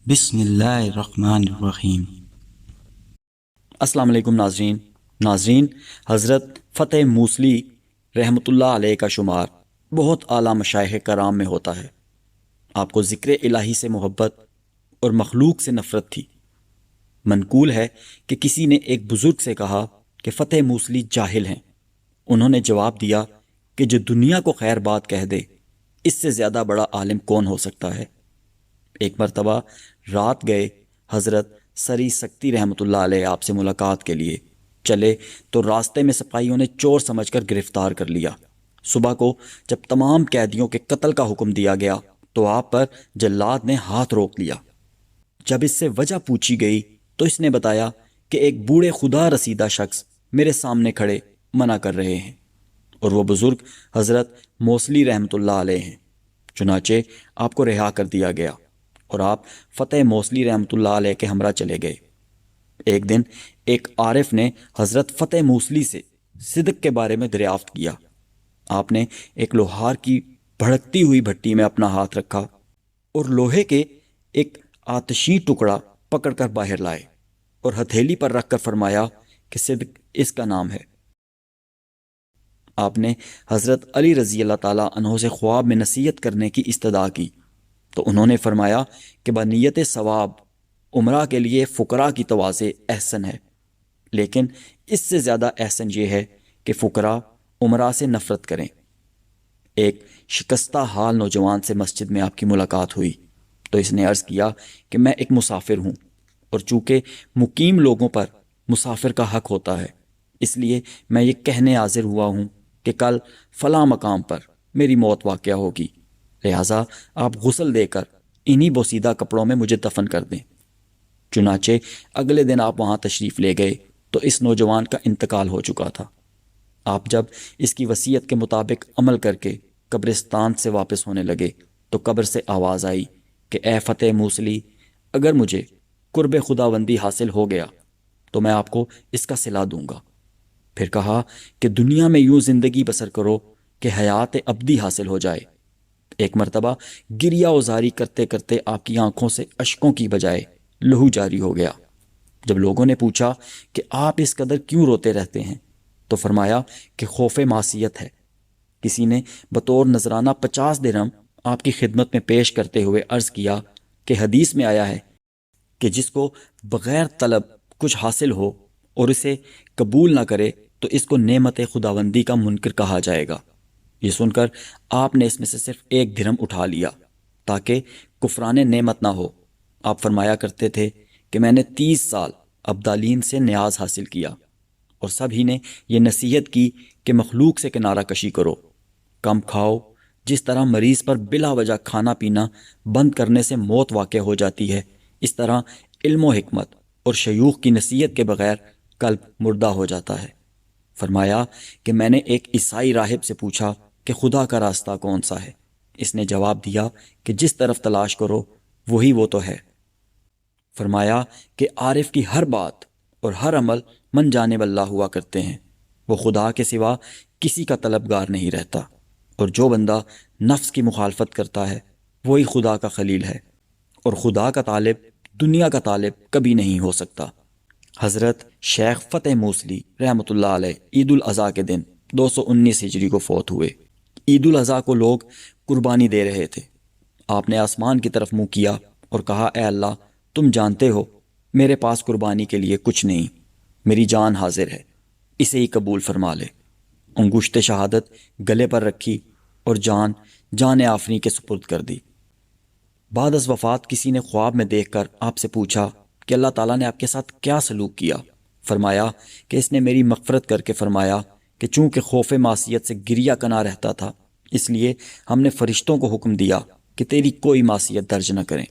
بسم اللہ الرحمن الرحیم۔ السلام علیکم ناظرین، حضرت فتح موصلی رحمۃ اللہ علیہ کا شمار بہت اعلیٰ مشائخ کرام میں ہوتا ہے۔ آپ کو ذکر الہی سے محبت اور مخلوق سے نفرت تھی۔ منقول ہے کہ کسی نے ایک بزرگ سے کہا کہ فتح موصلی جاہل ہیں۔ انہوں نے جواب دیا کہ جو دنیا کو خیر بات کہہ دے، اس سے زیادہ بڑا عالم کون ہو سکتا ہے۔ ایک مرتبہ رات گئے حضرت سری سکتی رحمۃ اللہ علیہ آپ سے ملاقات کے لیے چلے تو راستے میں سپاہیوں نے چور سمجھ کر گرفتار کر لیا۔ صبح کو جب تمام قیدیوں کے قتل کا حکم دیا گیا تو آپ پر جلاد نے ہاتھ روک لیا۔ جب اس سے وجہ پوچھی گئی تو اس نے بتایا کہ ایک بوڑھے خدا رسیدہ شخص میرے سامنے کھڑے منع کر رہے ہیں، اور وہ بزرگ حضرت موصلی رحمۃ اللہ علیہ ہیں۔ چنانچہ آپ کو رہا کر دیا گیا اور آپ فتح موصلی رحمۃ اللہ علیہ کے ہمراہ چلے گئے۔ ایک دن ایک عارف نے حضرت فتح موصلی سے صدق کے بارے میں دریافت کیا۔ آپ نے ایک لوہار کی بھڑکتی ہوئی بھٹی میں اپنا ہاتھ رکھا اور لوہے کے ایک آتشی ٹکڑا پکڑ کر باہر لائے اور ہتھیلی پر رکھ کر فرمایا کہ صدق اس کا نام ہے۔ آپ نے حضرت علی رضی اللہ تعالیٰ عنہ سے خواب میں نصیحت کرنے کی استدعا کی تو انہوں نے فرمایا کہ بنیت ثواب عمرہ کے لیے فقراء کی تواضع احسن ہے، لیکن اس سے زیادہ احسن یہ ہے کہ فقراء عمرہ سے نفرت کریں۔ ایک شکستہ حال نوجوان سے مسجد میں آپ کی ملاقات ہوئی تو اس نے عرض کیا کہ میں ایک مسافر ہوں، اور چونکہ مقیم لوگوں پر مسافر کا حق ہوتا ہے، اس لیے میں یہ کہنے حاضر ہوا ہوں کہ کل فلاں مقام پر میری موت واقع ہوگی، لہٰذا آپ غسل دے کر انہی بوسیدہ کپڑوں میں مجھے دفن کر دیں۔ چنانچہ اگلے دن آپ وہاں تشریف لے گئے تو اس نوجوان کا انتقال ہو چکا تھا۔ آپ جب اس کی وصیت کے مطابق عمل کر کے قبرستان سے واپس ہونے لگے تو قبر سے آواز آئی کہ اے فتح موصلی، اگر مجھے قرب خداوندی حاصل ہو گیا تو میں آپ کو اس کا صلہ دوں گا۔ پھر کہا کہ دنیا میں یوں زندگی بسر کرو کہ حیات ابدی حاصل ہو جائے۔ ایک مرتبہ گریہ وزاری کرتے کرتے آپ کی آنکھوں سے اشکوں کی بجائے لہو جاری ہو گیا۔ جب لوگوں نے پوچھا کہ آپ اس قدر کیوں روتے رہتے ہیں تو فرمایا کہ خوف معصیت ہے۔ کسی نے بطور نذرانہ 50 درہم آپ کی خدمت میں پیش کرتے ہوئے عرض کیا کہ حدیث میں آیا ہے کہ جس کو بغیر طلب کچھ حاصل ہو اور اسے قبول نہ کرے تو اس کو نعمت خداوندی کا منکر کہا جائے گا۔ یہ سن کر آپ نے اس میں سے صرف 1 درہم اٹھا لیا تاکہ کفران نعمت نہ ہو۔ آپ فرمایا کرتے تھے کہ میں نے 30 سال ابدالین سے نیاز حاصل کیا اور سب ہی نے یہ نصیحت کی کہ مخلوق سے کنارہ کشی کرو، کم کھاؤ۔ جس طرح مریض پر بلا وجہ کھانا پینا بند کرنے سے موت واقع ہو جاتی ہے، اس طرح علم و حکمت اور شیوخ کی نصیحت کے بغیر قلب مردہ ہو جاتا ہے۔ فرمایا کہ میں نے ایک عیسائی راہب سے پوچھا کہ خدا کا راستہ کون سا ہے؟ اس نے جواب دیا کہ جس طرف تلاش کرو وہی وہ تو ہے۔ فرمایا کہ عارف کی ہر بات اور ہر عمل من جانب اللہ ہوا کرتے ہیں، وہ خدا کے سوا کسی کا طلبگار نہیں رہتا، اور جو بندہ نفس کی مخالفت کرتا ہے وہی خدا کا خلیل ہے، اور خدا کا طالب دنیا کا طالب کبھی نہیں ہو سکتا۔ حضرت شیخ فتح موصلی رحمۃ اللہ علیہ عید الاضحیٰ کے دن 219 ہجری کو فوت ہوئے۔ عید الاضحیٰ کو لوگ قربانی دے رہے تھے۔ آپ نے آسمان کی طرف منہ کیا اور کہا اے اللہ، تم جانتے ہو میرے پاس قربانی کے لیے کچھ نہیں، میری جان حاضر ہے، اسے ہی قبول فرما لے۔ انگشت شہادت گلے پر رکھی اور جان آفریں کے سپرد کر دی۔ بعد از وفات کسی نے خواب میں دیکھ کر آپ سے پوچھا کہ اللہ تعالیٰ نے آپ کے ساتھ کیا سلوک کیا؟ فرمایا کہ اس نے میری مغفرت کر کے فرمایا کہ چونکہ خوف معصیت سے گریہ کنا رہتا تھا، اس لیے ہم نے فرشتوں کو حکم دیا کہ تیری کوئی معصیت درج نہ کریں۔